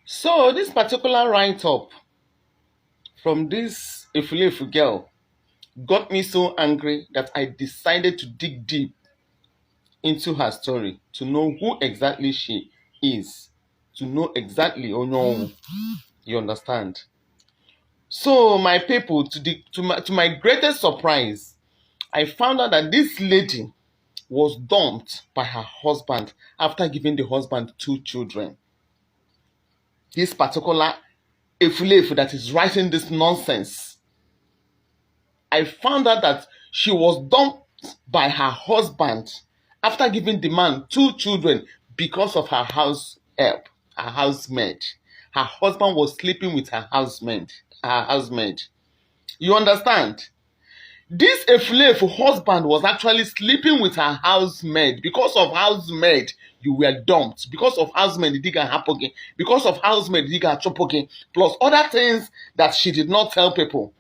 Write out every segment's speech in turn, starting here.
So this particular write-up from this Efulefu girl got me so angry that I decided to dig deep into her story to know who exactly she is, to know exactly, oh no, you understand. So my people, to my greatest surprise, I found out that this lady was dumped by her husband after giving the husband 2 children. This particular Efulefu that is writing this nonsense, I found out that she was dumped by her husband after giving the man 2 children because of her house help, her housemaid. Her husband was sleeping with her housemaid. Her housemaid. You understand? This Efulefu husband was actually sleeping with her housemaid. Because of housemaid, you were dumped. Because of housemaid, diga hapoge. Because of housemaid, diga chopoge. Plus other things that she did not tell people.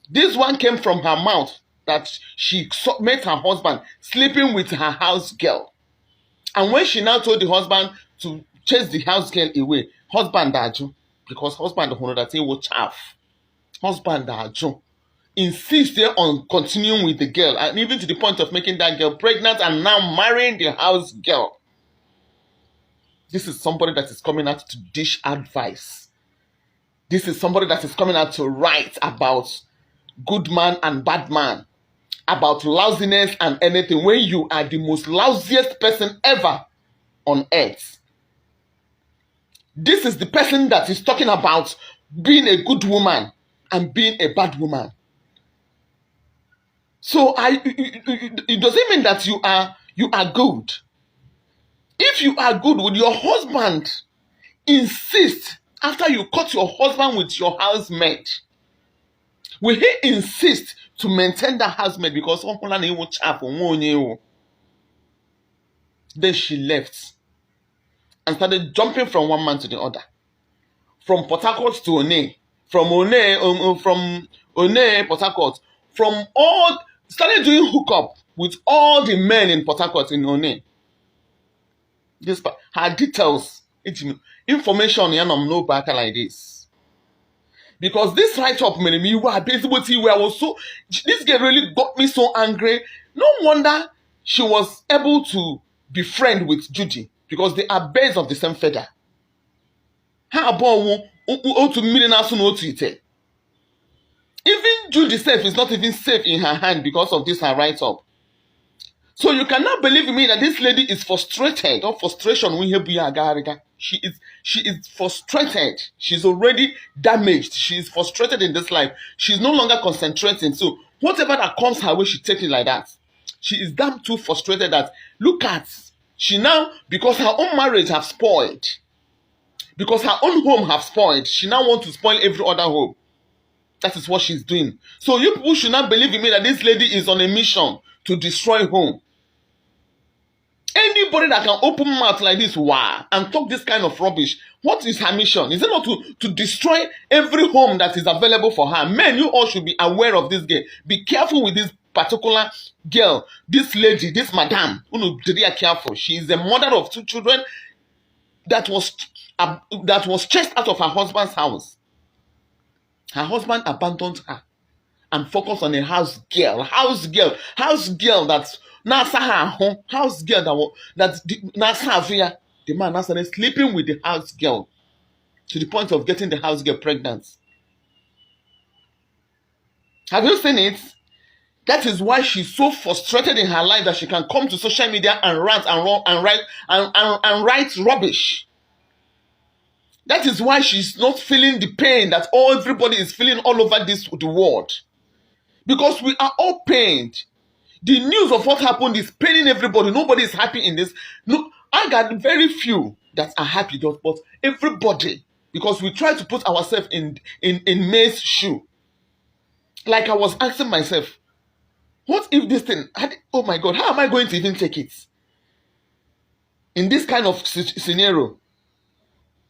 This one came from her mouth that she met her husband sleeping with her house girl. And when she now told the husband to chase the house girl away, husband daju, because husband that he will chaff. Husband daju insisted on continuing with the girl, and even to the point of making that girl pregnant and now marrying the house girl. This is somebody that is coming out to dish advice. This is somebody that is coming out to write about good man and bad man, about lousiness and anything, when you are the most lousiest person ever on earth. This is the person that is talking about being a good woman and being a bad woman. So it doesn't mean that you are good. If you are good, would your husband insist after you caught your husband with your housemaid? Will he insist to maintain that housemaid because then she left and started jumping from one man to the other, from Port Harcourt to One, from One Port Harcourt, from all, started doing hookup with all the men in Port Harcourt in One. This her details, information, no back like this. Because this write-up made me basically where I was so, this girl really got me so angry. No wonder she was able to be friend with Judy, because they are birds of the same feather. Even Judy self is not even safe in her hand because of this her write-up. So you cannot believe me that this lady is frustrated, or frustration. She is frustrated. She's already damaged. She is frustrated in this life. She's no longer concentrating. So whatever that comes her way, she takes it like that. She is damn too frustrated that, look at, she now, because her own marriage have spoiled, because her own home have spoiled, she now wants to spoil every other home. That is what she's doing. So you people should not believe in me that this lady is on a mission to destroy home. Anybody that can open mouth like this, wow, and talk this kind of rubbish, what is her mission? Is it not to destroy every home that is available for her? Men, you all should be aware of this girl. Be careful with this particular girl, this lady, this madam. Careful. She is the mother of 2 children that was chased out of her husband's house. Her husband abandoned her and focused on a house girl that's Nasa her home, house girl that Nasa the man now started sleeping with the house girl to the point of getting the house girl pregnant. Have you seen it? That is why she's so frustrated in her life that she can come to social media and rant and write rubbish. That is why she's not feeling the pain that everybody is feeling all over the world. Because we are all pained. The news of what happened is paining everybody. Nobody is happy in this. No, I got very few that are happy, but everybody, because we try to put ourselves in May's shoe. Like I was asking myself, what if this thing, oh my God, how am I going to even take it? In this kind of scenario.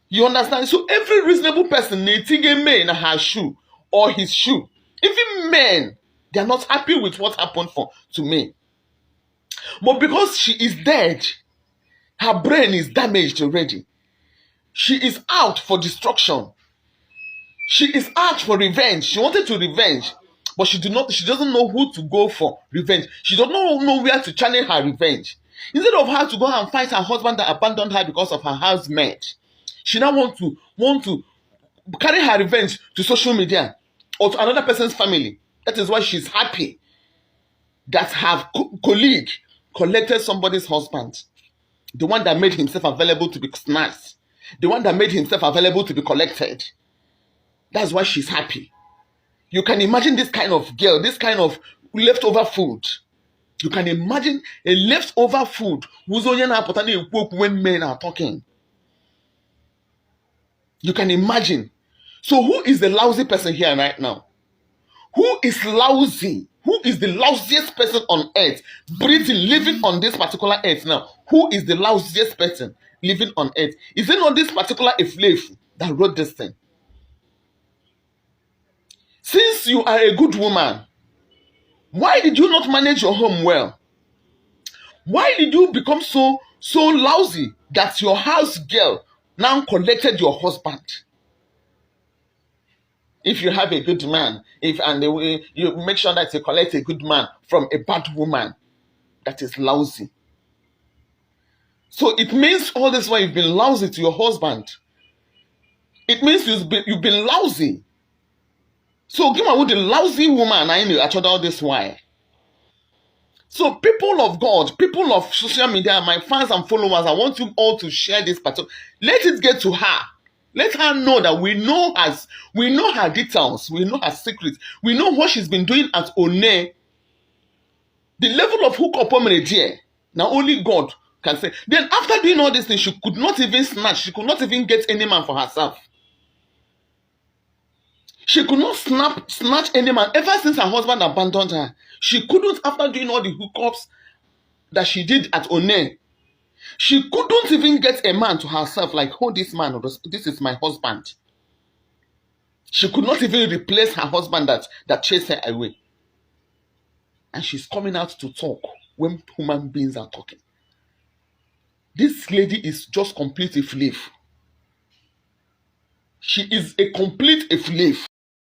You understand? So every reasonable person needs a man in her shoe or his shoe. Even men, they are not happy with what happened to me. But because she is dead, her brain is damaged already. She is out for destruction. She is out for revenge. She wanted to revenge, but she doesn't know who to go for revenge. She does not know where to channel her revenge. Instead of her to go and fight her husband that abandoned her because of her housemate, she now want to carry her revenge to social media or to another person's family. That is why she's happy that her colleague collected somebody's husband. The one that made himself available to be snatched. The one that made himself available to be collected. That's why she's happy. You can imagine this kind of girl, this kind of leftover food. You can imagine a leftover food who's only when men are talking. You can imagine. So who is the lousy person here right now? Who is lousy? Who is the lousiest person on earth? Breathing, living on this particular earth now. Who is the lousiest person living on earth? Is it not this particular Eflefu that wrote this thing? Since you are a good woman, why did you not manage your home well? Why did you become so lousy that your house girl now collected your husband? If you have a good man, you make sure that you collect a good man from a bad woman that is lousy. So it means all this while you've been lousy to your husband. It means you've been lousy. So give me with the lousy woman I know actually all this while. So people of God, people of social media, my fans and followers, I want you all to share this particular. Let it get to her. Let her know that we know her details, we know her secrets, we know what she's been doing at One. The level of hookup there, now only God can say. Then after doing all these things, she could not even snatch, she could not even get any man for herself. She could not snatch any man ever since her husband abandoned her. She couldn't, after doing all the hookups that she did at One. She couldn't even get a man to herself like, oh, this man, this is my husband. She could not even replace her husband that chased her away. And she's coming out to talk when human beings are talking. This lady is just complete a slave. She is a complete slave.